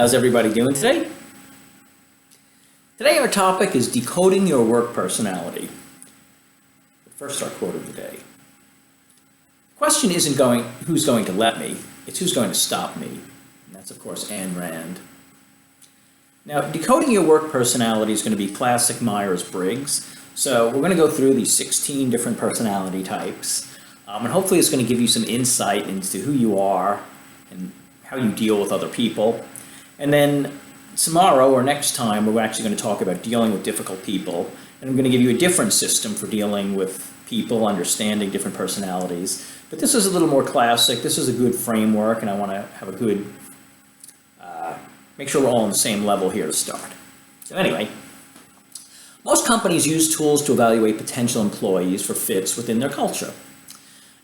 How's everybody doing today? Today our topic is decoding your work personality. But first, our quote of the day. The question isn't who's going to let me, it's who's going to stop me. And that's, of course, Ayn Rand. Now, decoding your work personality is going to be classic Myers Briggs. So we're going to go through these 16 different personality types. And hopefully it's going to give you some insight into who you are and how you deal with other people. And then tomorrow or next time, we're actually going to talk about dealing with difficult people. And I'm going to give you a different system for dealing with people, understanding different personalities. But this is a little more classic. This is a good framework, and I want to have a good, make sure we're all on the same level here to start. So anyway, most companies use tools to evaluate potential employees for fits within their culture.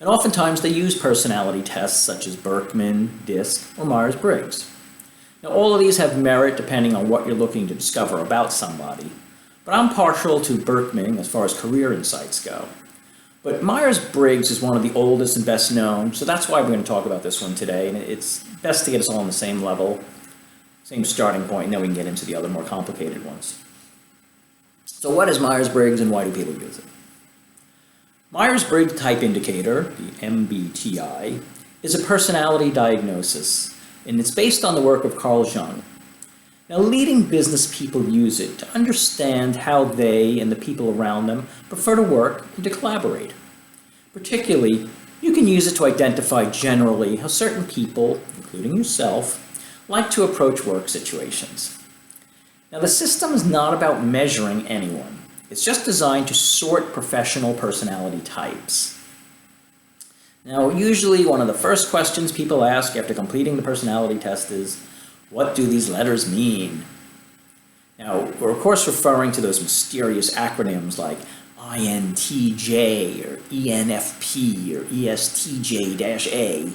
And oftentimes they use personality tests such as Berkman, DISC, or Myers Briggs. Now all of these have merit depending on what you're looking to discover about somebody. But I'm partial to Berkman as far as career insights go. But Myers Briggs is one of the oldest and best known, so that's why we're going to talk about this one today. And it's best to get us all on the same level, same starting point, and then we can get into the other more complicated ones. So what is Myers Briggs and why do people use it? Myers Briggs Type Indicator, the MBTI, is a personality diagnosis, and it's based on the work of Carl Jung. Now, leading business people use it to understand how they and the people around them prefer to work and to collaborate. Particularly, you can use it to identify generally how certain people, including yourself, like to approach work situations. Now, the system is not about measuring anyone. It's just designed to sort professional personality types. Now, usually one of the first questions people ask after completing the personality test is, what do these letters mean? Now, we're of course referring to those mysterious acronyms like INTJ or ENFP or ESTJ-A.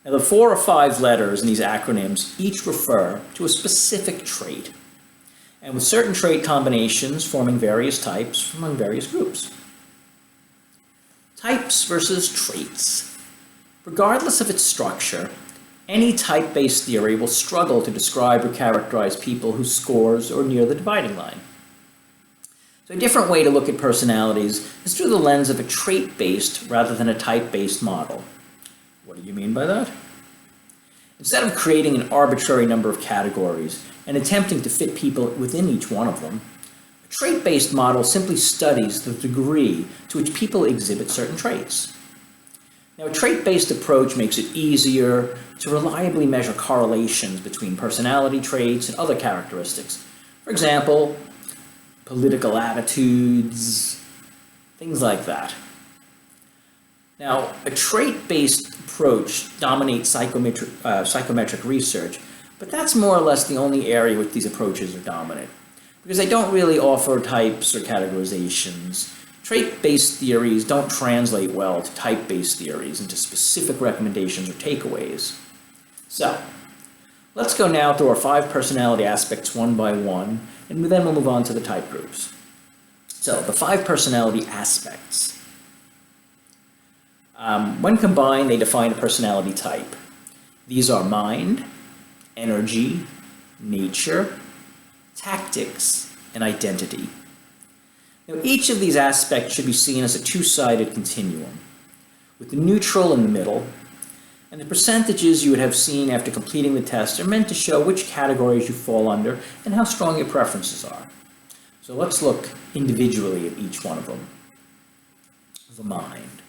Now, the 4 or 5 letters in these acronyms each refer to a specific trait, and with certain trait combinations forming various types among various groups. Types versus traits. Regardless of its structure, any type-based theory will struggle to describe or characterize people whose scores are near the dividing line. So a different way to look at personalities is through the lens of a trait-based rather than a type-based model. What do you mean by that? Instead of creating an arbitrary number of categories and attempting to fit people within each one of them, a trait-based model simply studies the degree to which people exhibit certain traits. Now, a trait-based approach makes it easier to reliably measure correlations between personality traits and other characteristics. For example, political attitudes, things like that. Now, a trait-based approach dominates psychometric research, but that's more or less the only area which these approaches are dominant, because they don't really offer types or categorizations. Trait-based theories don't translate well to type-based theories into specific recommendations or takeaways. So, let's go now through our 5 personality aspects one by one, and then we'll move on to the type groups. So, the 5 personality aspects. When combined, they define a personality type. These are mind, energy, nature, tactics, and identity. Now, each of these aspects should be seen as a two-sided continuum, with the neutral in the middle, and the percentages you would have seen after completing the test are meant to show which categories you fall under and how strong your preferences are. So let's look individually at each one of them. The mind.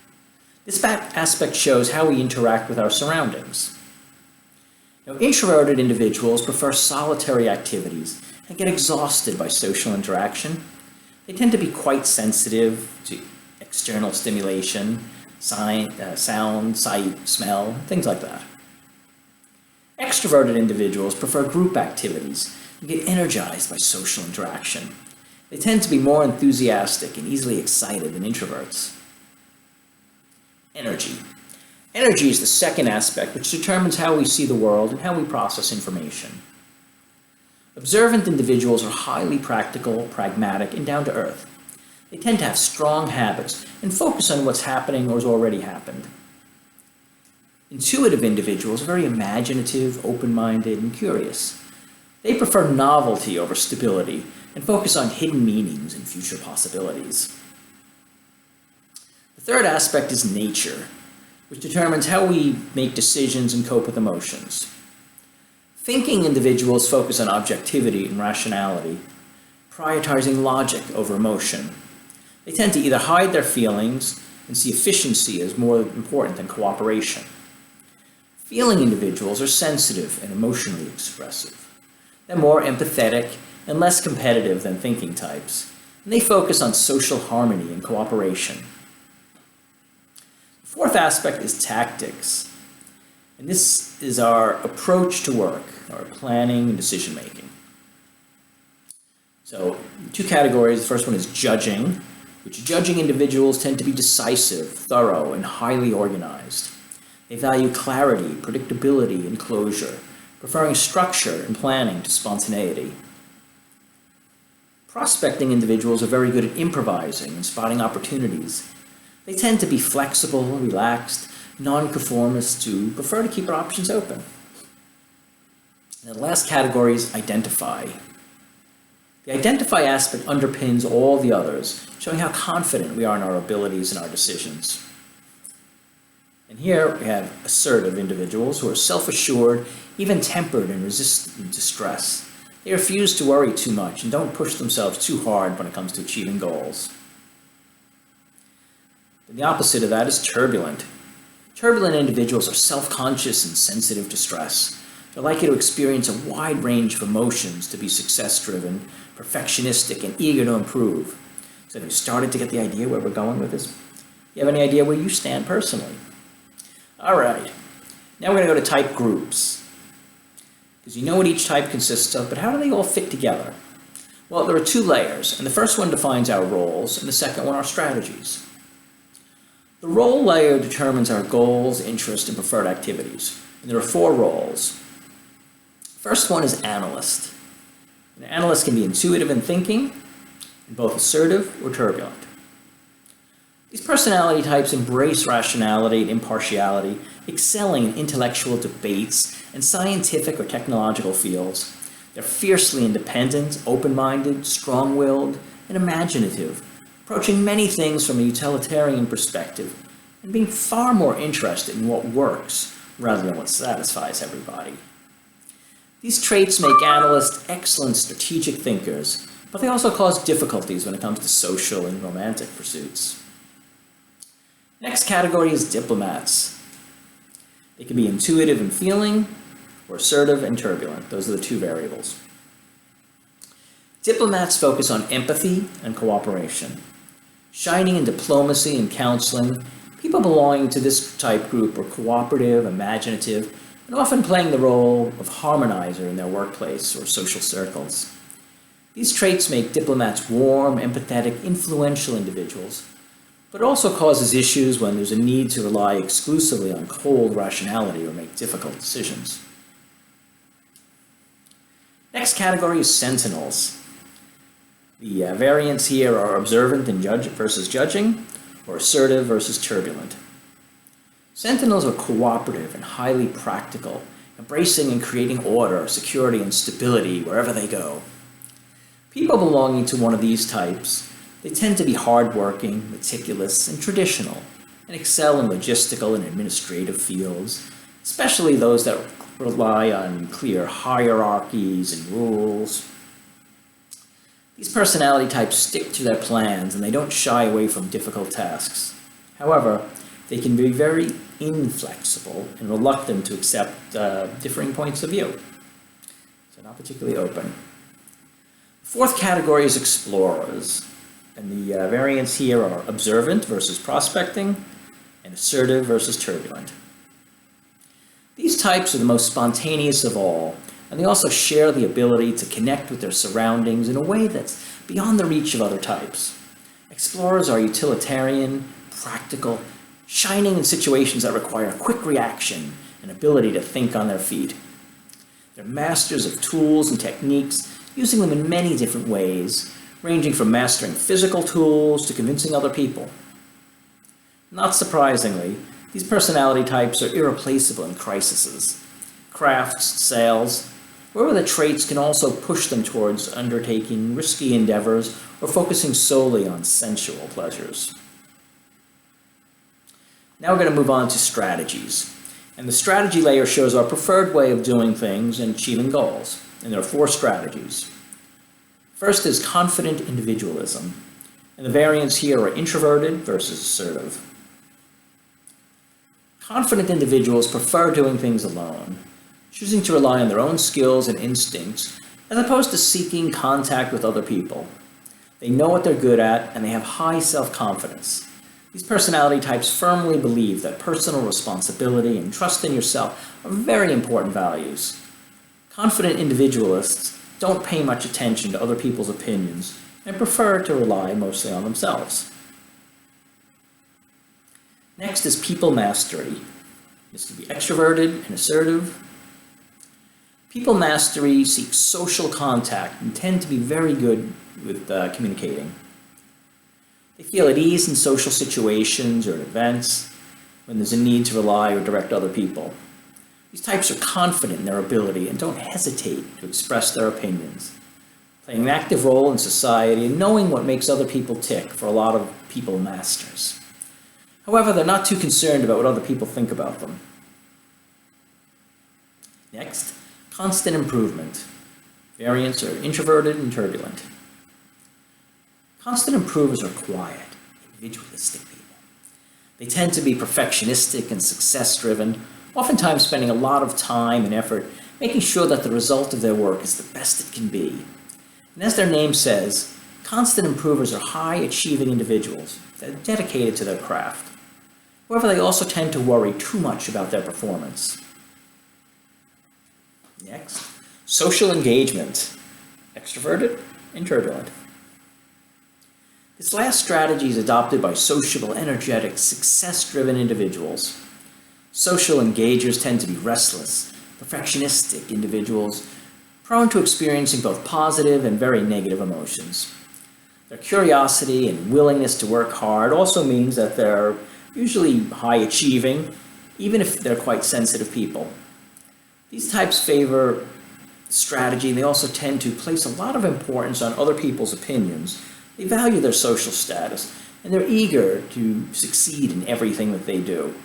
This aspect shows how we interact with our surroundings. Now, introverted individuals prefer solitary activities and get exhausted by social interaction. They tend to be quite sensitive to external stimulation, sound, sight, smell, things like that. Extroverted individuals prefer group activities and get energized by social interaction. They tend to be more enthusiastic and easily excited than introverts. Energy. Energy is the second aspect which determines how we see the world and how we process information. Observant individuals are highly practical, pragmatic, and down to earth. They tend to have strong habits and focus on what's happening or has already happened. Intuitive individuals are very imaginative, open-minded, and curious. They prefer novelty over stability and focus on hidden meanings and future possibilities. The third aspect is nature, which determines how we make decisions and cope with emotions. Thinking individuals focus on objectivity and rationality, prioritizing logic over emotion. They tend to either hide their feelings and see efficiency as more important than cooperation. Feeling individuals are sensitive and emotionally expressive. They're more empathetic and less competitive than thinking types, and they focus on social harmony and cooperation. The fourth aspect is tactics, and this is our approach to work, our planning and decision making. So, two categories. The first one is judging, which judging individuals tend to be decisive, thorough, and highly organized. They value clarity, predictability, and closure, preferring structure and planning to spontaneity. Prospecting individuals are very good at improvising and spotting opportunities. They tend to be flexible, relaxed, nonconformists who prefer to keep their options open. And the last category is identify. The identify aspect underpins all the others, showing how confident we are in our abilities and our decisions. And here we have assertive individuals who are self-assured, even tempered and resistant to stress. They refuse to worry too much and don't push themselves too hard when it comes to achieving goals. And the opposite of that is turbulent. Turbulent individuals are self-conscious and sensitive to stress. They're likely to experience a wide range of emotions, to be success-driven, perfectionistic, and eager to improve. So have you started to get the idea where we're going with this? Do you have any idea where you stand personally? All right, now we're going to go to type groups. Because you know what each type consists of, but how do they all fit together? Well, there are two layers, and the first one defines our roles, and the second one our strategies. The role layer determines our goals, interests, and preferred activities. And there are four roles. First one is analyst. An analyst can be intuitive in thinking, and both assertive or turbulent. These personality types embrace rationality and impartiality, excelling in intellectual debates and scientific or technological fields. They're fiercely independent, open-minded, strong-willed, and imaginative, approaching many things from a utilitarian perspective, and being far more interested in what works rather than what satisfies everybody. These traits make analysts excellent strategic thinkers, but they also cause difficulties when it comes to social and romantic pursuits. Next category is diplomats. They can be intuitive in feeling, or assertive and turbulent. Those are the two variables. Diplomats focus on empathy and cooperation. Shining in diplomacy and counseling, people belonging to this type group are cooperative, imaginative, and often playing the role of harmonizer in their workplace or social circles. These traits make diplomats warm, empathetic, influential individuals, but it also causes issues when there's a need to rely exclusively on cold rationality or make difficult decisions. Next category is sentinels. The variants here are observant and versus judging, or assertive versus turbulent. Sentinels are cooperative and highly practical, embracing and creating order, security, and stability wherever they go. People belonging to one of these types, they tend to be hardworking, meticulous, and traditional, and excel in logistical and administrative fields, especially those that rely on clear hierarchies and rules. These personality types stick to their plans and they don't shy away from difficult tasks. However, they can be very inflexible and reluctant to accept differing points of view. So not particularly open. The fourth category is explorers. And the variants here are observant versus prospecting, and assertive versus turbulent. These types are the most spontaneous of all, and they also share the ability to connect with their surroundings in a way that's beyond the reach of other types. Explorers are utilitarian, practical, shining in situations that require quick reaction and ability to think on their feet. They're masters of tools and techniques, using them in many different ways, ranging from mastering physical tools to convincing other people. Not surprisingly, These personality types are irreplaceable in crises, crafts, sales, wherever the traits can also push them towards undertaking risky endeavors or focusing solely on sensual pleasures. Now we're going to move on to strategies. And the strategy layer shows our preferred way of doing things and achieving goals. And there are 4 strategies. First is confident individualism. And the variants here are introverted versus assertive. Confident individuals prefer doing things alone, choosing to rely on their own skills and instincts as opposed to seeking contact with other people. They know what they're good at and they have high self-confidence. These personality types firmly believe that personal responsibility and trust in yourself are very important values. Confident individualists don't pay much attention to other people's opinions and prefer to rely mostly on themselves. Next is people mastery. This can be extroverted and assertive. People mastery seeks social contact and tend to be very good with communicating. They feel at ease in social situations or events when there's a need to rely or direct other people. These types are confident in their ability and don't hesitate to express their opinions, playing an active role in society and knowing what makes other people tick for a lot of people masters. However, they're not too concerned about what other people think about them. Next, constant improvement. Variants are introverted and turbulent. Constant improvers are quiet, individualistic people. They tend to be perfectionistic and success-driven, oftentimes spending a lot of time and effort making sure that the result of their work is the best it can be. And as their name says, constant improvers are high-achieving individuals that are dedicated to their craft. However, they also tend to worry too much about their performance. Next, social engagement. Extroverted and turbulent. This last strategy is adopted by sociable, energetic, success-driven individuals. Social engagers tend to be restless, perfectionistic individuals, prone to experiencing both positive and very negative emotions. Their curiosity and willingness to work hard also means that they're usually high-achieving, even if they're quite sensitive people. These types favor strategy, and they also tend to place a lot of importance on other people's opinions. They value their social status, and they're eager to succeed in everything that they do.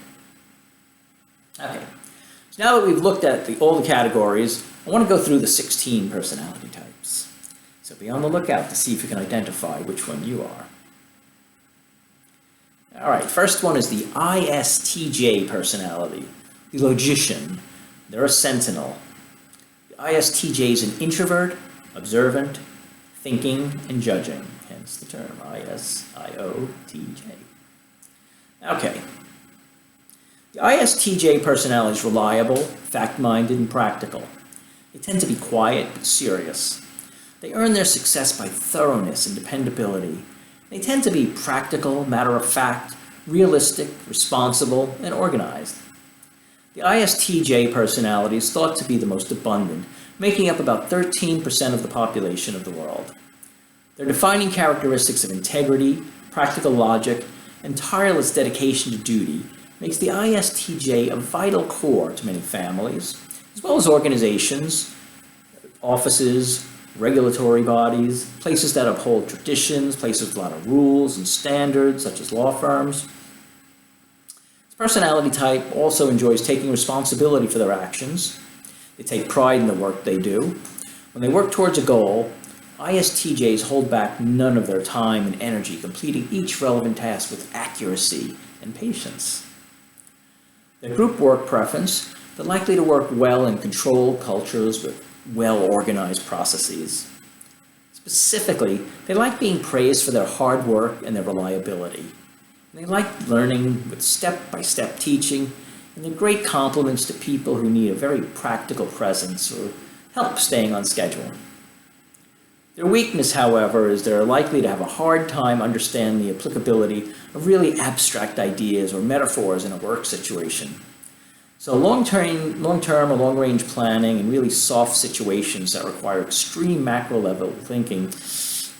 Okay, so now that we've looked at all the categories, I want to go through the 16 personality types. So be on the lookout to see if you can identify which one you are. All right, first one is the ISTJ personality, the logician. They're a sentinel. The ISTJ is an introvert, observant, thinking, and judging, hence the term ISIOTJ. Okay. The ISTJ personality is reliable, fact-minded, and practical. They tend to be quiet but serious. They earn their success by thoroughness and dependability. They tend to be practical, matter-of-fact, realistic, responsible, and organized. The ISTJ personality is thought to be the most abundant, making up about 13% of the population of the world. Their defining characteristics of integrity, practical logic, and tireless dedication to duty makes the ISTJ a vital core to many families, as well as organizations, offices, regulatory bodies, places that uphold traditions, places with a lot of rules and standards, such as law firms. This personality type also enjoys taking responsibility for their actions. They take pride in the work they do. When they work towards a goal, ISTJs hold back none of their time and energy, completing each relevant task with accuracy and patience. Their group work preference, they're likely to work well in controlled cultures with well-organized processes. Specifically, they like being praised for their hard work and their reliability. And they like learning with step-by-step teaching, and they're great compliments to people who need a very practical presence or help staying on schedule. Their weakness, however, is they're likely to have a hard time understanding the applicability of really abstract ideas or metaphors in a work situation. So long-term or long-range planning and really soft situations that require extreme macro-level thinking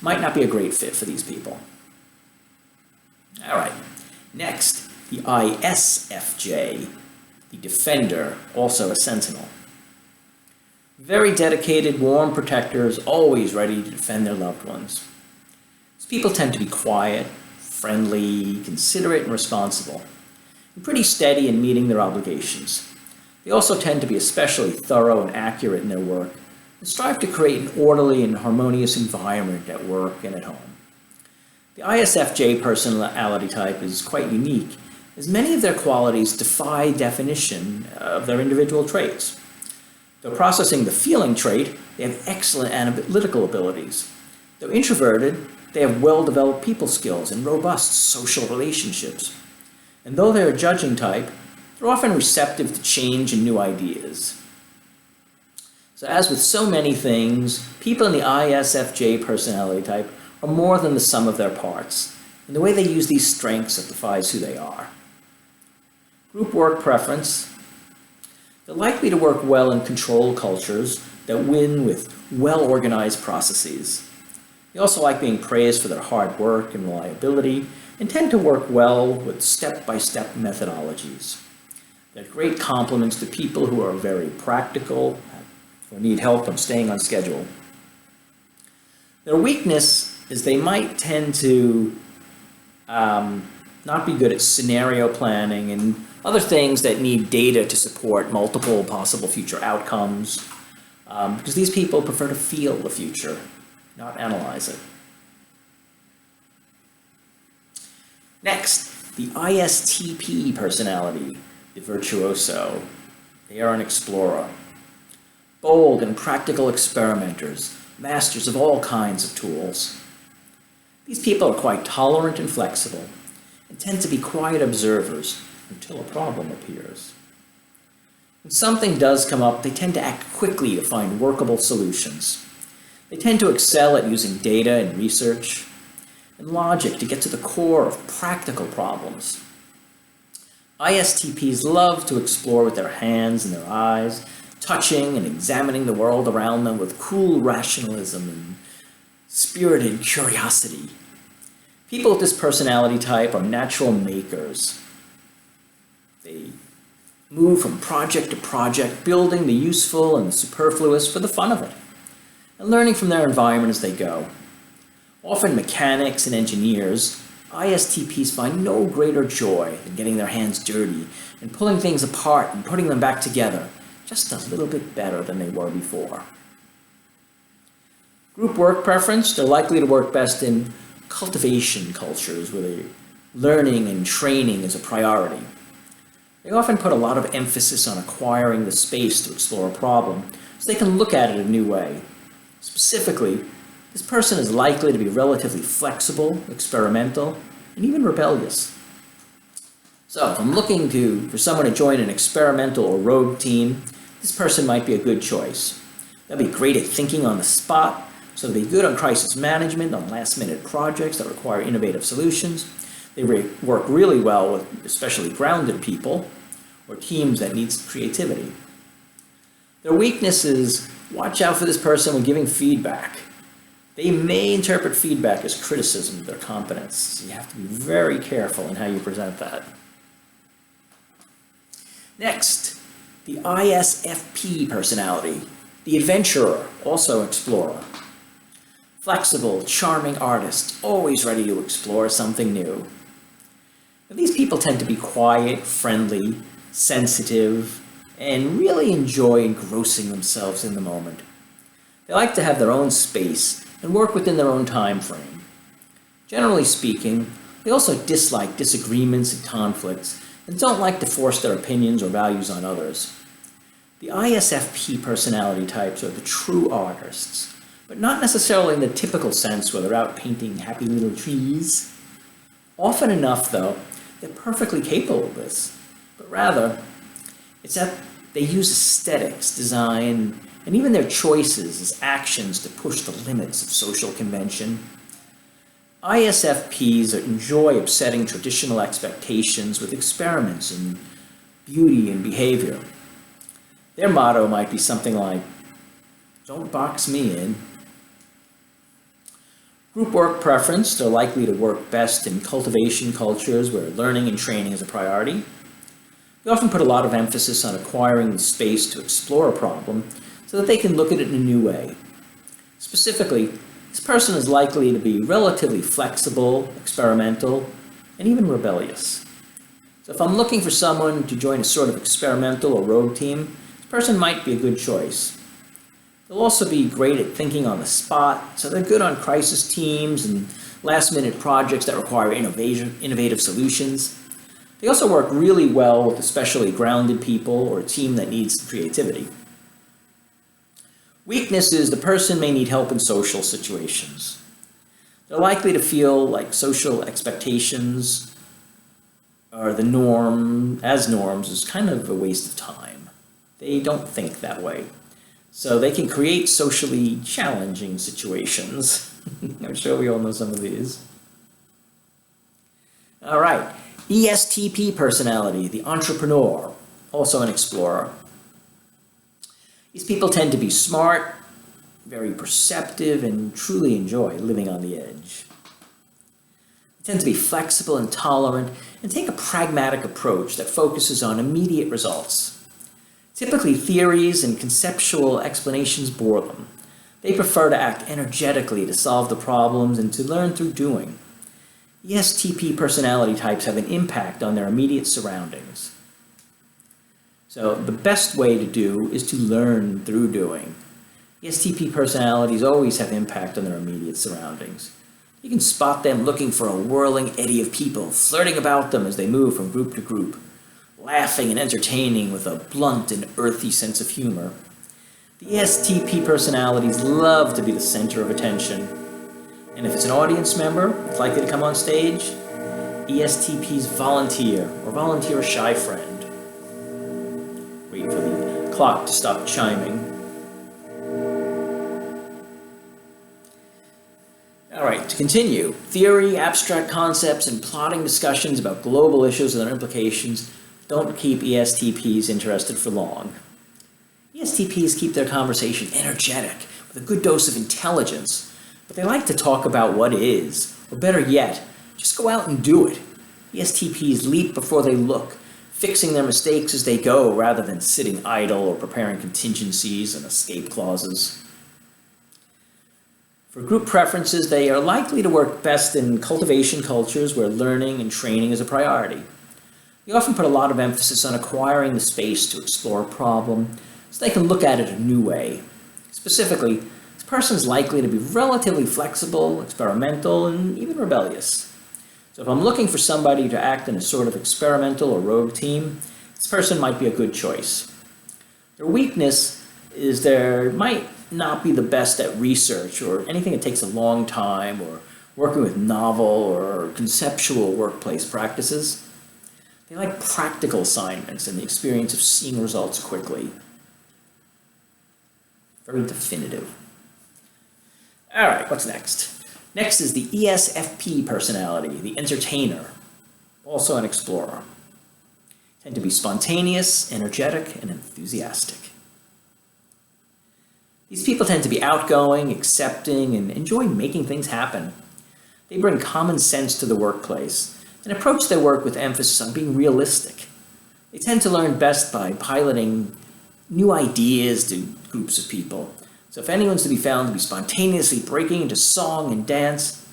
might not be a great fit for these people. All right, next, The ISFJ, the defender, also a sentinel. Very dedicated, warm protectors, always ready to defend their loved ones. These people tend to be quiet, friendly, considerate, and responsible, and pretty steady in meeting their obligations. They also tend to be especially thorough and accurate in their work, and strive to create an orderly and harmonious environment at work and at home. The ISFJ personality type is quite unique, as many of their qualities defy definition of their individual traits. Though processing the feeling trait, they have excellent analytical abilities. Though introverted, they have well-developed people skills and robust social relationships. And though they're a judging type, they're often receptive to change and new ideas. So as with so many things, people in the ISFJ personality type are more than the sum of their parts, and the way they use these strengths defines who they are. Group work preference. They're likely to work well in controlled cultures that win with well-organized processes. They also like being praised for their hard work and reliability, and tend to work well with step-by-step methodologies. They're great compliments to people who are very practical or need help from staying on schedule. Their weakness is they might tend to not be good at scenario planning and other things that need data to support multiple possible future outcomes, because these people prefer to feel the future, not analyze it. Next, the ISTP personality, the virtuoso. They are an explorer. Bold and practical experimenters, masters of all kinds of tools. These people are quite tolerant and flexible, and tend to be quiet observers until a problem appears. When something does come up, they tend to act quickly to find workable solutions. They tend to excel at using data and research and logic to get to the core of practical problems. ISTPs love to explore with their hands and their eyes, touching and examining the world around them with cool rationalism and spirited curiosity. People with this personality type are natural makers. They move from project to project, building the useful and the superfluous for the fun of it, and learning from their environment as they go. Often mechanics and engineers, ISTPs find no greater joy than getting their hands dirty and pulling things apart and putting them back together, just a little bit better than they were before. Group work preference, they're likely to work best in cultivation cultures where learning and training is a priority. They often put a lot of emphasis on acquiring the space to explore a problem so they can look at it a new way. Specifically, this person is likely to be relatively flexible, experimental, and even rebellious. So if I'm looking for someone to join an experimental or rogue team, this person might be a good choice. They'll be great at thinking on the spot, so they'll be good on crisis management, on last-minute projects that require innovative solutions. They work really well with especially grounded people or teams that need creativity. Their weakness is watch out for this person when giving feedback. They may interpret feedback as criticism of their competence, so you have to be very careful in how you present that. Next, the ISFP personality, the adventurer, also explorer. Flexible, charming artist, always ready to explore something new. But these people tend to be quiet, friendly, sensitive, and really enjoy engrossing themselves in the moment. They like to have their own space and work within their own time frame. Generally speaking, they also dislike disagreements and conflicts and don't like to force their opinions or values on others. The ISFP personality types are the true artists, but not necessarily in the typical sense where they're out painting happy little trees. Often enough, though, they're perfectly capable of this, but rather, it's that they use aesthetics, design, and even their choices as actions to push the limits of social convention. ISFPs enjoy upsetting traditional expectations with experiments in beauty and behavior. Their motto might be something like, "Don't box me in." Group work preference, they're likely to work best in cultivation cultures where learning and training is a priority. They often put a lot of emphasis on acquiring the space to explore a problem so that they can look at it in a new way. Specifically, this person is likely to be relatively flexible, experimental, and even rebellious. So if I'm looking for someone to join a sort of experimental or rogue team, this person might be a good choice. They'll also be great at thinking on the spot, so they're good on crisis teams and last-minute projects that require innovative solutions. They also work really well with especially grounded people or a team that needs creativity. Weakness is the person may need help in social situations. They're likely to feel like social expectations or the norm as norms is kind of a waste of time. They don't think that way. So they can create socially challenging situations. I'm sure we all know some of these. All right, ESTP personality, the entrepreneur, also an explorer. These people tend to be smart, very perceptive, and truly enjoy living on the edge. They tend to be flexible and tolerant and take a pragmatic approach that focuses on immediate results. Typically, theories and conceptual explanations bore them. They prefer to act energetically to solve the problems and to learn through doing. ESTP personality types have an impact on their immediate surroundings. So the best way to do is to learn through doing. ESTP personalities always have impact on their immediate surroundings. You can spot them looking for a whirling eddy of people, flirting about them as they move from group to group, laughing and entertaining with a blunt and earthy sense of humor. The ESTP personalities love to be the center of attention. And if it's an audience member that's likely to come on stage, ESTPs volunteer or volunteer a shy friend. Wait for the clock to stop chiming. All right, to continue, theory, abstract concepts, and plotting discussions about global issues and their implications don't keep ESTPs interested for long. ESTPs keep their conversation energetic, with a good dose of intelligence, but they like to talk about what is, or better yet, just go out and do it. ESTPs leap before they look, fixing their mistakes as they go rather than sitting idle or preparing contingencies and escape clauses. For group preferences, they are likely to work best in cultivation cultures where learning and training is a priority. They often put a lot of emphasis on acquiring the space to explore a problem so they can look at it a new way. Specifically, this person is likely to be relatively flexible, experimental, and even rebellious. So if I'm looking for somebody to act in a sort of experimental or rogue team, this person might be a good choice. Their weakness is they might not be the best at research or anything that takes a long time or working with novel or conceptual workplace practices. They like practical assignments and the experience of seeing results quickly. Very definitive. All right, what's next? Next is the ESFP personality, the entertainer, also an explorer. Tend to be spontaneous, energetic, and enthusiastic. These people tend to be outgoing, accepting, and enjoy making things happen. They bring common sense to the workplace and approach their work with emphasis on being realistic. They tend to learn best by piloting new ideas to groups of people. So if anyone's to be found to be spontaneously breaking into song and dance,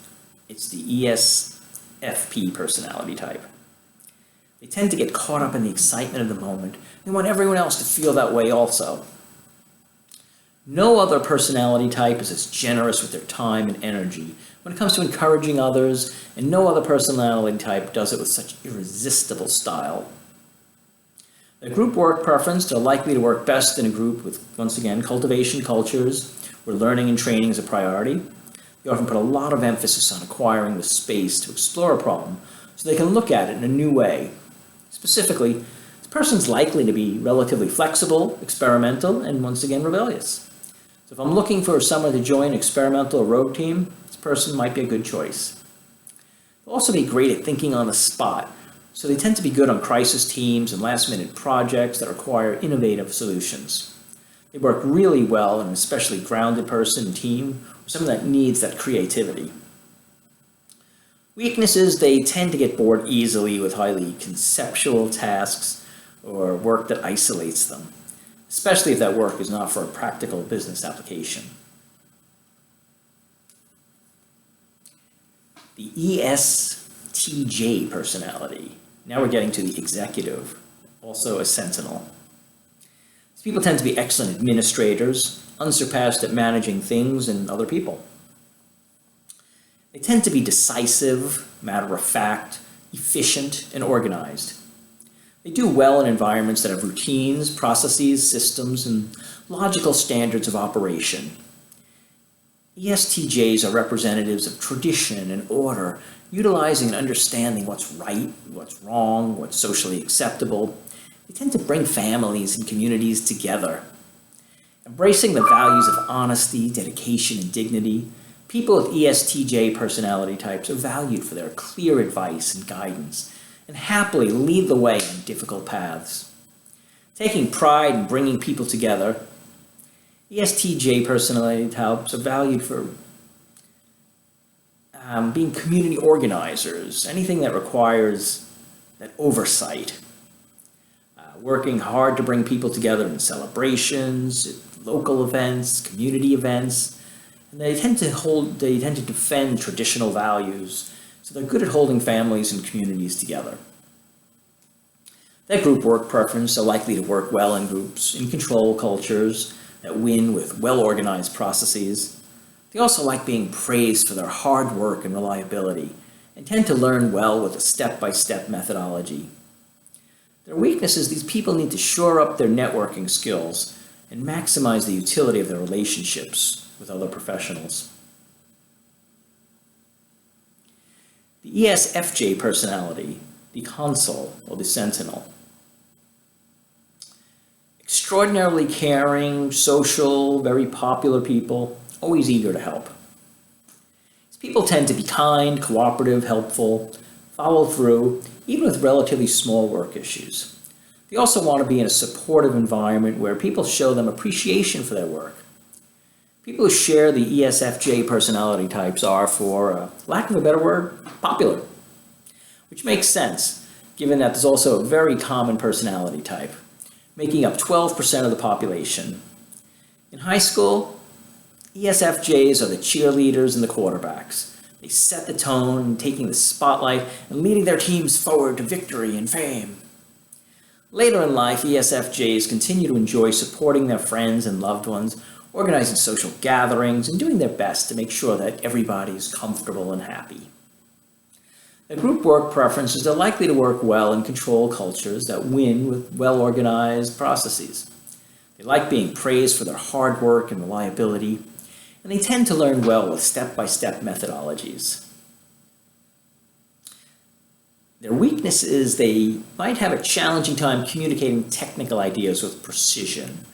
it's the ESFP personality type. They tend to get caught up in the excitement of the moment. They want everyone else to feel that way also. No other personality type is as generous with their time and energy when it comes to encouraging others, and no other personality type does it with such irresistible style. Their group work preference are likely to work best in a group with, once again, cultivation cultures where learning and training is a priority. They often put a lot of emphasis on acquiring the space to explore a problem so they can look at it in a new way. Specifically, this person's likely to be relatively flexible, experimental, and once again, rebellious. So if I'm looking for someone to join an experimental or rogue team, this person might be a good choice. They'll also be great at thinking on the spot, so they tend to be good on crisis teams and last-minute projects that require innovative solutions. They work really well in an especially grounded person and team, or someone that needs that creativity. Weaknesses, they tend to get bored easily with highly conceptual tasks or work that isolates them, especially if that work is not for a practical business application. The ESTJ personality. Now we're getting to the executive, also a sentinel. These people tend to be excellent administrators, unsurpassed at managing things and other people. They tend to be decisive, matter-of-fact, efficient, and organized. They do well in environments that have routines, processes, systems, and logical standards of operation. ESTJs are representatives of tradition and order, utilizing and understanding what's right, what's wrong, what's socially acceptable. They tend to bring families and communities together. Embracing the values of honesty, dedication, and dignity, people with ESTJ personality types are valued for their clear advice and guidance, and happily lead the way on difficult paths. Taking pride in bringing people together, ESTJ personality types are valued for being community organizers, anything that requires that oversight. Working hard to bring people together in celebrations, local events, community events, and they tend to defend traditional values, so they're good at holding families and communities together. Their group work preference are likely to work well in groups, in control cultures that win with well-organized processes. They also like being praised for their hard work and reliability, and tend to learn well with a step-by-step methodology. Their weaknesses, these people need to shore up their networking skills and maximize the utility of their relationships with other professionals. The ESFJ personality, the consul or the sentinel. Extraordinarily caring, social, very popular people, always eager to help. These people tend to be kind, cooperative, helpful, follow through, even with relatively small work issues. They also want to be in a supportive environment where people show them appreciation for their work. People who share the ESFJ personality types are, for lack of a better word, popular, which makes sense, given that there's also a very common personality type, making up 12% of the population. In high school, ESFJs are the cheerleaders and the quarterbacks. They set the tone, taking the spotlight and leading their teams forward to victory and fame. Later in life, ESFJs continue to enjoy supporting their friends and loved ones, organizing social gatherings, and doing their best to make sure that everybody is comfortable and happy. Their group work preferences are likely to work well in control cultures that win with well-organized processes. They like being praised for their hard work and reliability, and they tend to learn well with step-by-step methodologies. Their weakness is they might have a challenging time communicating technical ideas with precision.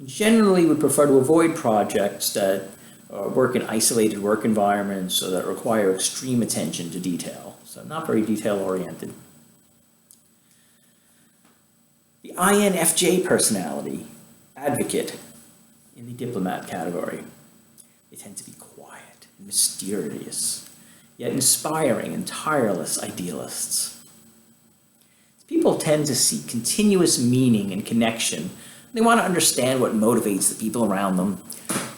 Generally would prefer to avoid projects that work in isolated work environments or that require extreme attention to detail. So not very detail-oriented. The INFJ personality, advocate, in the diplomat category. They tend to be quiet and mysterious, yet inspiring and tireless idealists. People tend to seek continuous meaning and connection. They want to understand what motivates the people around them.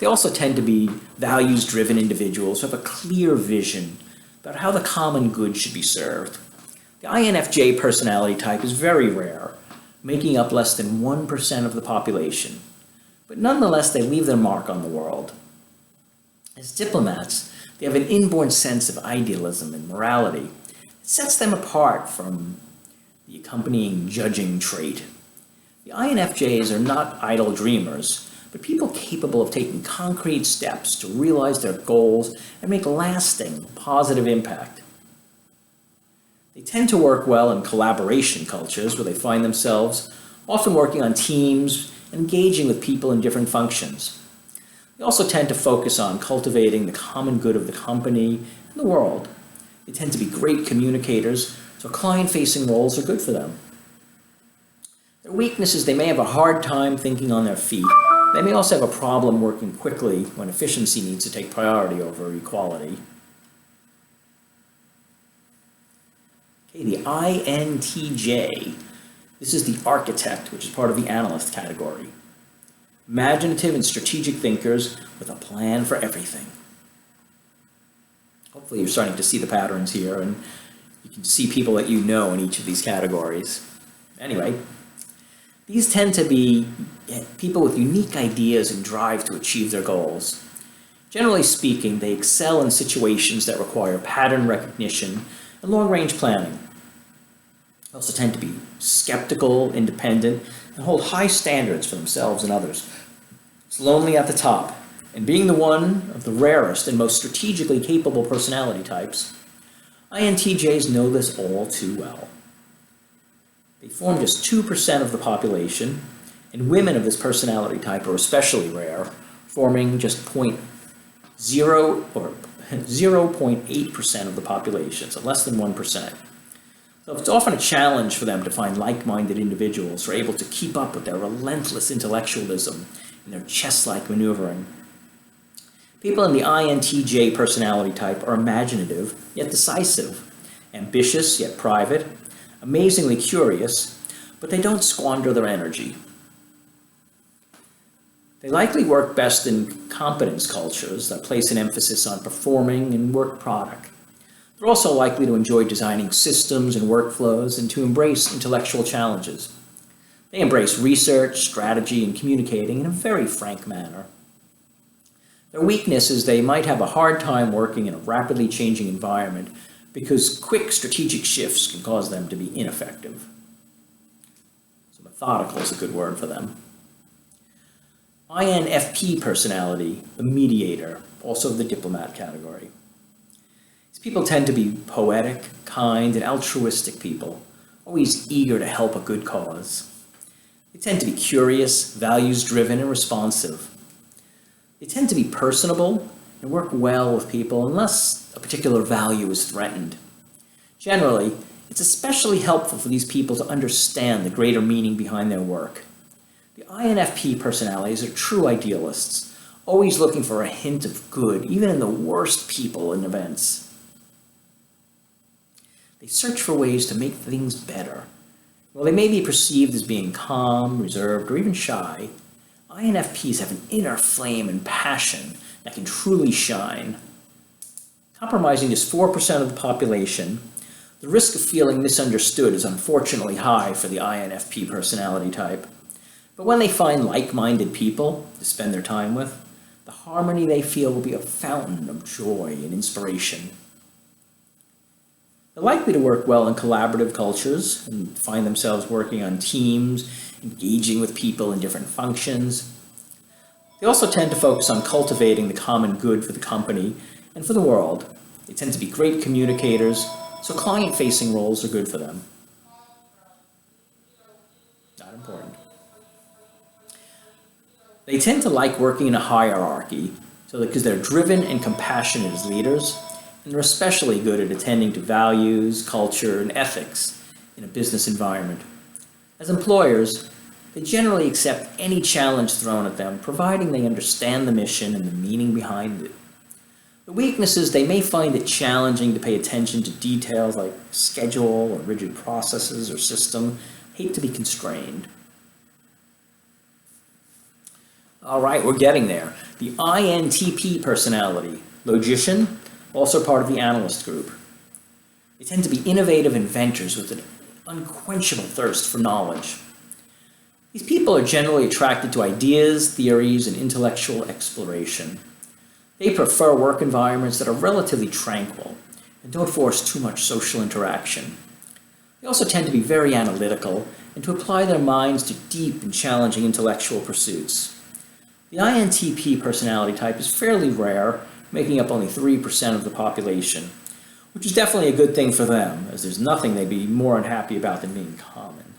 They also tend to be values-driven individuals who have a clear vision about how the common good should be served. The INFJ personality type is very rare, making up less than 1% of the population. But nonetheless, they leave their mark on the world. As diplomats, they have an inborn sense of idealism and morality. It sets them apart from the accompanying judging trait. The INFJs are not idle dreamers, but people capable of taking concrete steps to realize their goals and make lasting, positive impact. They tend to work well in collaboration cultures where they find themselves often working on teams and engaging with people in different functions. They also tend to focus on cultivating the common good of the company and the world. They tend to be great communicators, so client-facing roles are good for them. Their weakness is they may have a hard time thinking on their feet. They may also have a problem working quickly when efficiency needs to take priority over equality. Okay, the INTJ. This is the architect, which is part of the analyst category. Imaginative and strategic thinkers with a plan for everything. Hopefully you're starting to see the patterns here, and you can see people that you know in each of these categories. Anyway, these tend to be people with unique ideas and drive to achieve their goals. Generally speaking, they excel in situations that require pattern recognition and long-range planning. They also tend to be skeptical, independent, and hold high standards for themselves and others. It's lonely at the top, and being the one of the rarest and most strategically capable personality types, INTJs know this all too well. They form just 2% of the population, and women of this personality type are especially rare, forming just 0.8% of the population, so less than 1%. So it's often a challenge for them to find like-minded individuals who are able to keep up with their relentless intellectualism and their chess-like maneuvering. People in the INTJ personality type are imaginative, yet decisive, ambitious, yet private, amazingly curious, but they don't squander their energy. They likely work best in competence cultures that place an emphasis on performing and work product. They're also likely to enjoy designing systems and workflows and to embrace intellectual challenges. They embrace research, strategy, and communicating in a very frank manner. Their weakness is they might have a hard time working in a rapidly changing environment because quick strategic shifts can cause them to be ineffective. So methodical is a good word for them. INFP personality, the mediator, also the diplomat category. These people tend to be poetic, kind, and altruistic people, always eager to help a good cause. They tend to be curious, values-driven, and responsive. They tend to be personable and work well with people unless a particular value is threatened. Generally, it's especially helpful for these people to understand the greater meaning behind their work. The INFP personalities are true idealists, always looking for a hint of good, even in the worst people and events. They search for ways to make things better. While they may be perceived as being calm, reserved, or even shy, INFPs have an inner flame and passion that can truly shine. Compromising just 4% of the population, the risk of feeling misunderstood is unfortunately high for the INFP personality type. But when they find like-minded people to spend their time with, the harmony they feel will be a fountain of joy and inspiration. They're likely to work well in collaborative cultures and find themselves working on teams, engaging with people in different functions. They also tend to focus on cultivating the common good for the company and for the world. They tend to be great communicators, so client-facing roles are good for them. Not important. They tend to like working in a hierarchy, because they're driven and compassionate as leaders, and they're especially good at attending to values, culture, and ethics in a business environment. As employers, they generally accept any challenge thrown at them, providing they understand the mission and the meaning behind it. The weakness is they may find it challenging to pay attention to details like schedule or rigid processes or system, hate to be constrained. All right, we're getting there. The INTP personality, logician, also part of the analyst group. They tend to be innovative inventors with an unquenchable thirst for knowledge. These people are generally attracted to ideas, theories, and intellectual exploration. They prefer work environments that are relatively tranquil and don't force too much social interaction. They also tend to be very analytical and to apply their minds to deep and challenging intellectual pursuits. The INTP personality type is fairly rare, making up only 3% of the population, which is definitely a good thing for them, as there's nothing they'd be more unhappy about than being common.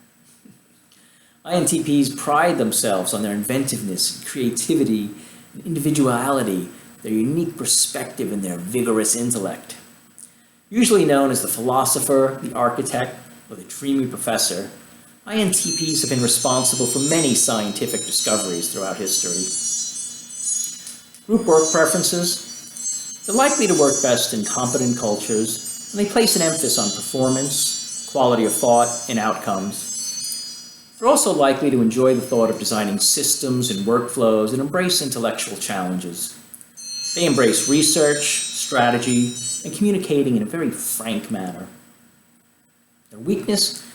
INTPs pride themselves on their inventiveness, creativity, and individuality, their unique perspective, and their vigorous intellect. Usually known as the philosopher, the architect, or the dreamy professor, INTPs have been responsible for many scientific discoveries throughout history. Group work preferences. They're likely to work best in competent cultures, and they place an emphasis on performance, quality of thought, and outcomes. They're also likely to enjoy the thought of designing systems and workflows and embrace intellectual challenges. They embrace research, strategy, and communicating in a very frank manner. Their weakness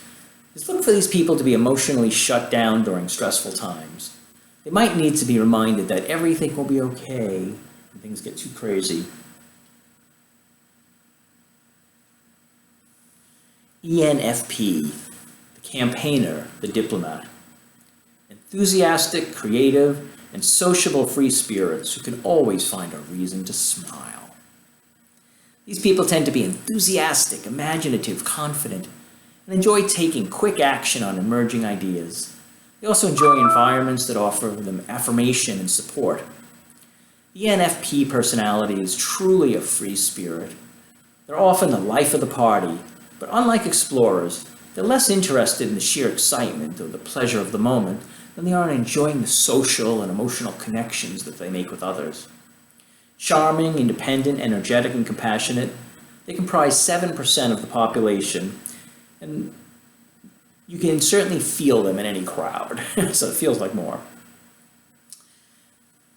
is look for these people to be emotionally shut down during stressful times. They might need to be reminded that everything will be okay when things get too crazy. ENFP, the campaigner, the diplomat. Enthusiastic, creative, and sociable free spirits who can always find a reason to smile. These people tend to be enthusiastic, imaginative, confident, and enjoy taking quick action on emerging ideas. They also enjoy environments that offer them affirmation and support. The ENFP personality is truly a free spirit. They're often the life of the party, but unlike explorers, they're less interested in the sheer excitement or the pleasure of the moment than they are in enjoying the social and emotional connections that they make with others. Charming, independent, energetic, and compassionate, they comprise 7% of the population, and you can certainly feel them in any crowd, so it feels like more.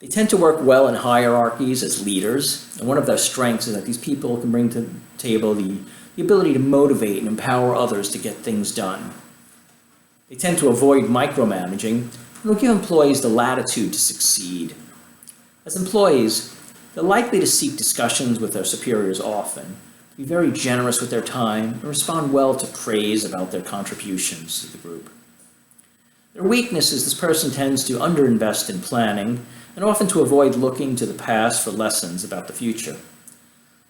They tend to work well in hierarchies as leaders, and one of their strengths is that these people can bring to the table the ability to motivate and empower others to get things done. They tend to avoid micromanaging and will give employees the latitude to succeed. As employees, they're likely to seek discussions with their superiors often, be very generous with their time, and respond well to praise about their contributions to the group. Their weakness is this person tends to underinvest in planning and often to avoid looking to the past for lessons about the future.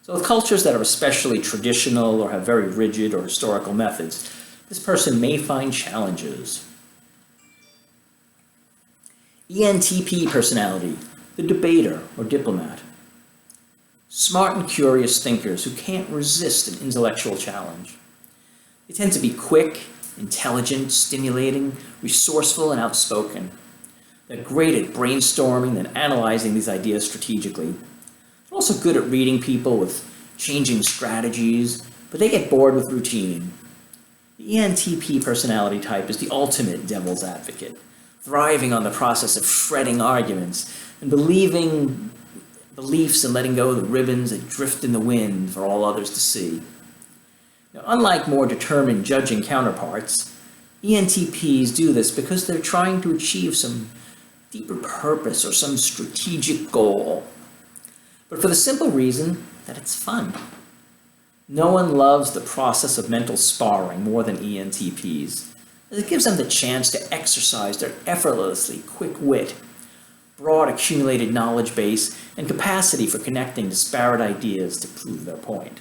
So with cultures that are especially traditional or have very rigid or historical methods, this person may find challenges. ENTP personality, the debater or diplomat. Smart and curious thinkers who can't resist an intellectual challenge. They tend to be quick, intelligent, stimulating, resourceful, and outspoken. They're great at brainstorming and analyzing these ideas strategically. They're also good at reading people with changing strategies, but they get bored with routine. The ENTP personality type is the ultimate devil's advocate, thriving on the process of shredding arguments and believing beliefs and letting go of the ribbons that drift in the wind for all others to see. Now, unlike more determined judging counterparts, ENTPs do this because they're trying to achieve some deeper purpose or some strategic goal, but for the simple reason that it's fun. No one loves the process of mental sparring more than ENTPs, as it gives them the chance to exercise their effortlessly quick wit, broad accumulated knowledge base, and capacity for connecting disparate ideas to prove their point.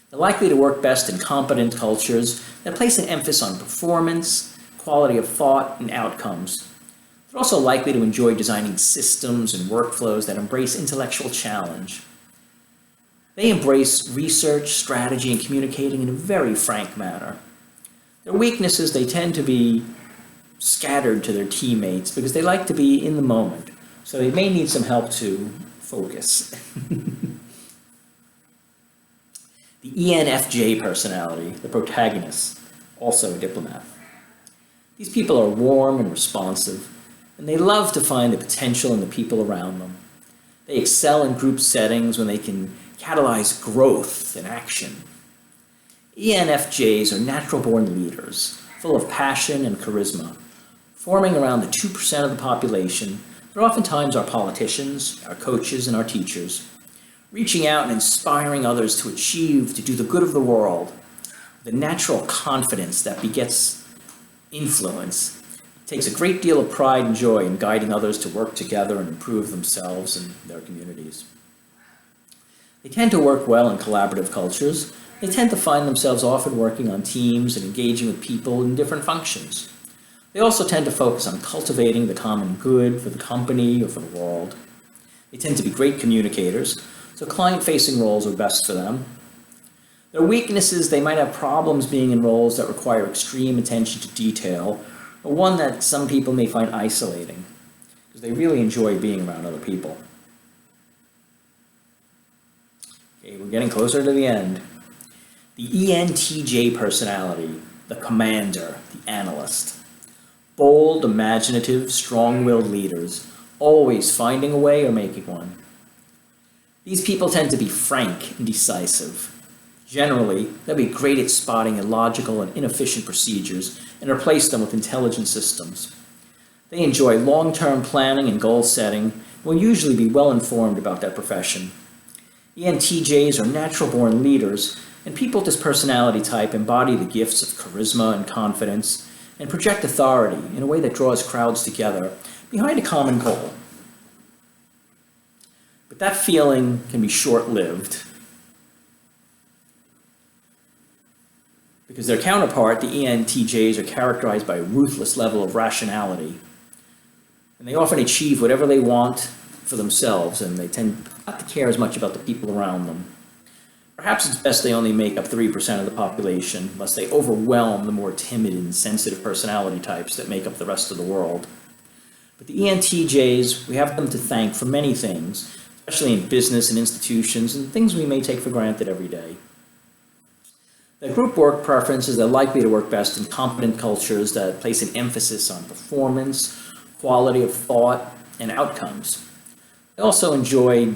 They're likely to work best in competent cultures that place an emphasis on performance, quality of thought, and outcomes. They're also likely to enjoy designing systems and workflows that embrace intellectual challenge. They embrace research, strategy, and communicating in a very frank manner. Their weaknesses, they tend to be scattered to their teammates because they like to be in the moment, so they may need some help to focus. The ENFJ personality, the protagonist, also a diplomat. These people are warm and responsive, and they love to find the potential in the people around them. They excel in group settings when they can catalyze growth and action. ENFJs are natural-born leaders, full of passion and charisma, forming around the 2% of the population. They're oftentimes our politicians, our coaches, and our teachers, reaching out and inspiring others to achieve, to do the good of the world. The natural confidence that begets influence takes a great deal of pride and joy in guiding others to work together and improve themselves and their communities. They tend to work well in collaborative cultures. They tend to find themselves often working on teams and engaging with people in different functions. They also tend to focus on cultivating the common good for the company or for the world. They tend to be great communicators, so client-facing roles are best for them. Their weaknesses, they might have problems being in roles that require extreme attention to detail, or one that some people may find isolating, because they really enjoy being around other people. Okay, we're getting closer to the end. The ENTJ personality, the commander, the analyst. Bold, imaginative, strong-willed leaders, always finding a way or making one. These people tend to be frank and decisive. Generally, they'll be great at spotting illogical and inefficient procedures and replace them with intelligent systems. They enjoy long-term planning and goal setting and will usually be well-informed about that profession. ENTJs are natural-born leaders, and people with this personality type embody the gifts of charisma and confidence and project authority in a way that draws crowds together behind a common goal. But that feeling can be short-lived, because their counterpart, the ENTJs, are characterized by a ruthless level of rationality. And they often achieve whatever they want for themselves, and they tend not to care as much about the people around them. Perhaps it's best they only make up 3% of the population, lest they overwhelm the more timid and sensitive personality types that make up the rest of the world. But the ENTJs, we have them to thank for many things, especially in business and institutions, and things we may take for granted every day. Their group work preferences are likely to work best in competent cultures that place an emphasis on performance, quality of thought, and outcomes. They also enjoy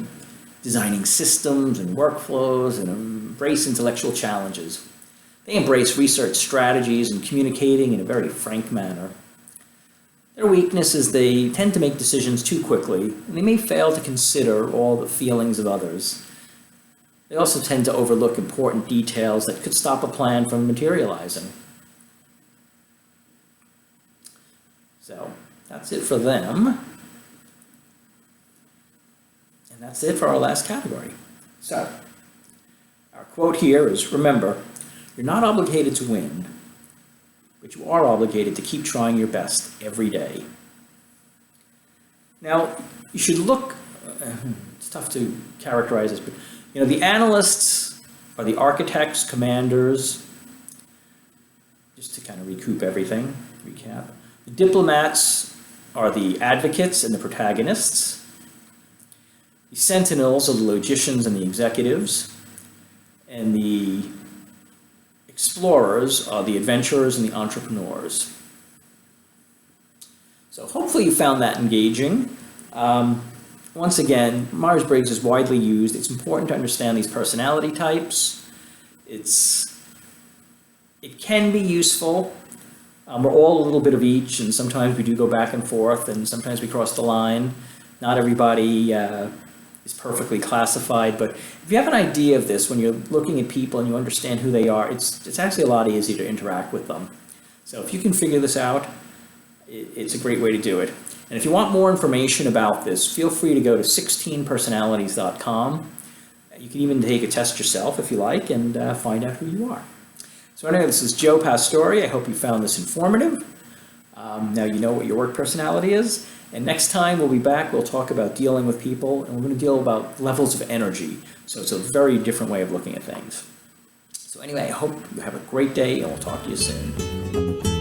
designing systems and workflows and embrace intellectual challenges. They embrace research strategies and communicating in a very frank manner. Their weakness is they tend to make decisions too quickly, and they may fail to consider all the feelings of others. They also tend to overlook important details that could stop a plan from materializing. So that's it for them. And that's it for our last category. So our quote here is, remember, you're not obligated to win, but you are obligated to keep trying your best every day. Now, you should look, it's tough to characterize this, but the analysts are the architects, commanders, just to kind of recap. The diplomats are the advocates and the protagonists. The sentinels are the logicians and the executives. And the explorers are the adventurers and the entrepreneurs. So hopefully you found that engaging. Once again, Myers Briggs is widely used. It's important to understand these personality types. It can be useful. We're all a little bit of each, and sometimes we do go back and forth, and sometimes we cross the line. Not everybody is perfectly classified, but if you have an idea of this, when you're looking at people and you understand who they are, it's actually a lot easier to interact with them. So if you can figure this out, it's a great way to do it. And if you want more information about this, feel free to go to 16personalities.com. You can even take a test yourself if you like and find out who you are. So anyway, this is Joe Pastore. I hope you found this informative. Now you know what your work personality is. And next time we'll be back, we'll talk about dealing with people, and we're going to deal about levels of energy. So it's a very different way of looking at things. So anyway, I hope you have a great day, and we'll talk to you soon.